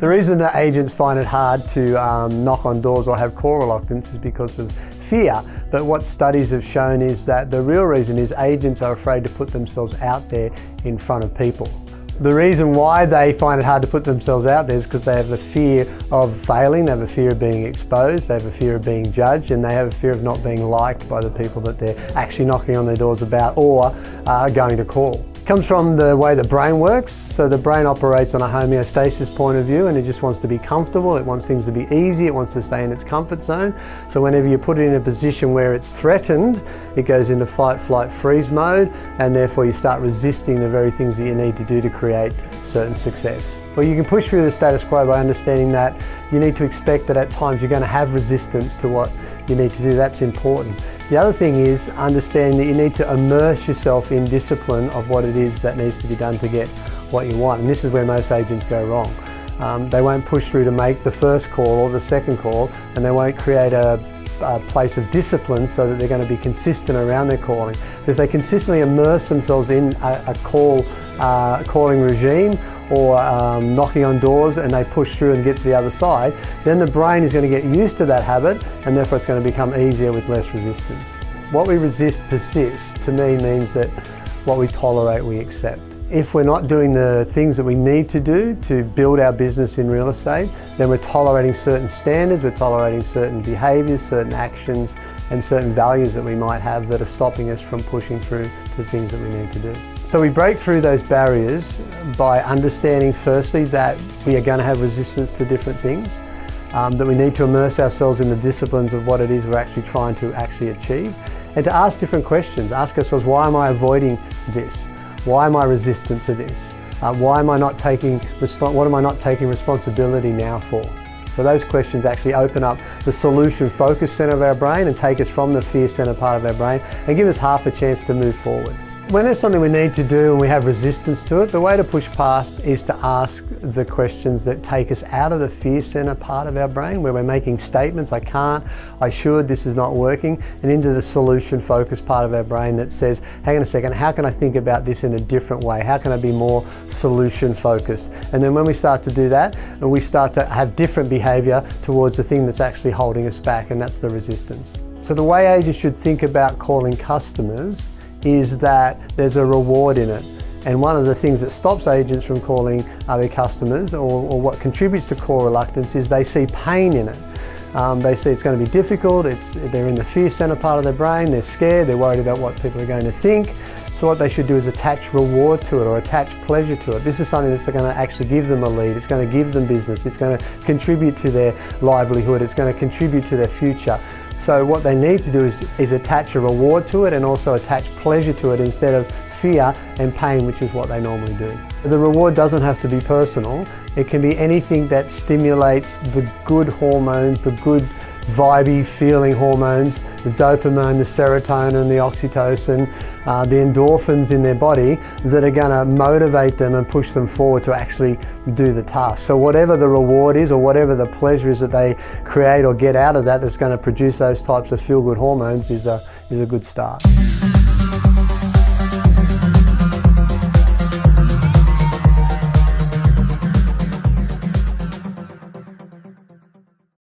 The reason that agents find it hard to knock on doors or have call reluctance is because of fear. But what studies have shown is that the real reason is agents are afraid to put themselves out there in front of people. The reason why they find it hard to put themselves out there is because they have a fear of failing, they have a fear of being exposed, they have a fear of being judged, and they have a fear of not being liked by the people that they're actually knocking on their doors about or going to call. It comes from the way the brain works. So the brain operates on a homeostasis point of view, and it just wants to be comfortable, it wants things to be easy, it wants to stay in its comfort zone. So whenever you put it in a position where it's threatened, it goes into fight, flight, freeze mode, and therefore you start resisting the very things that you need to do to create certain success. Well, you can push through the status quo by understanding that you need to expect that at times you're going to have resistance to what you need to do. That's important. The other thing is understanding that you need to immerse yourself in discipline of what it is that needs to be done to get what you want. And this is where most agents go wrong. They won't push through to make the first call or the second call, and they won't create a place of discipline so that they're going to be consistent around their calling. If they consistently immerse themselves in a calling regime or knocking on doors, and they push through and get to the other side, then the brain is going to get used to that habit, and therefore it's going to become easier with less resistance. What we resist persists, to me, means that what we tolerate, we accept. If we're not doing the things that we need to do to build our business in real estate, then we're tolerating certain standards, we're tolerating certain behaviours, certain actions, and certain values that we might have that are stopping us from pushing through to the things that we need to do. So we break through those barriers by understanding firstly that we are going to have resistance to different things, that we need to immerse ourselves in the disciplines of what it is we're actually trying to achieve, and to ask different questions. Ask ourselves, why am I avoiding this? Why am I resistant to this? Why am I not taking what am I not taking responsibility now for? So those questions actually open up the solution focus center of our brain and take us from the fear center part of our brain and give us half a chance to move forward. When there's something we need to do and we have resistance to it, the way to push past is to ask the questions that take us out of the fear center part of our brain, where we're making statements, I can't, I should, this is not working, and into the solution focus part of our brain that says, hang on a second, how can I think about this in a different way? How can I be more solution focused? And then when we start to do that, we start to have different behavior towards the thing that's actually holding us back, and that's the resistance. So the way agents should think about calling customers is that there's a reward in it. And one of the things that stops agents from calling other customers, or what contributes to call reluctance, is they see pain in it. They see it's going to be difficult, they're in the fear center part of their brain, they're scared, they're worried about what people are going to think. So what they should do is attach reward to it or attach pleasure to it. This is something that's going to actually give them a lead, it's going to give them business, it's going to contribute to their livelihood, it's going to contribute to their future. So what they need to do is attach a reward to it and also attach pleasure to it instead of fear and pain, which is what they normally do. The reward doesn't have to be personal. It can be anything that stimulates the good hormones, the good vibey feeling hormones, the dopamine, the serotonin, the oxytocin, the endorphins in their body that are going to motivate them and push them forward to actually do the task. So whatever the reward is or whatever the pleasure is that they create or get out of that that's going to produce those types of feel-good hormones is a good start.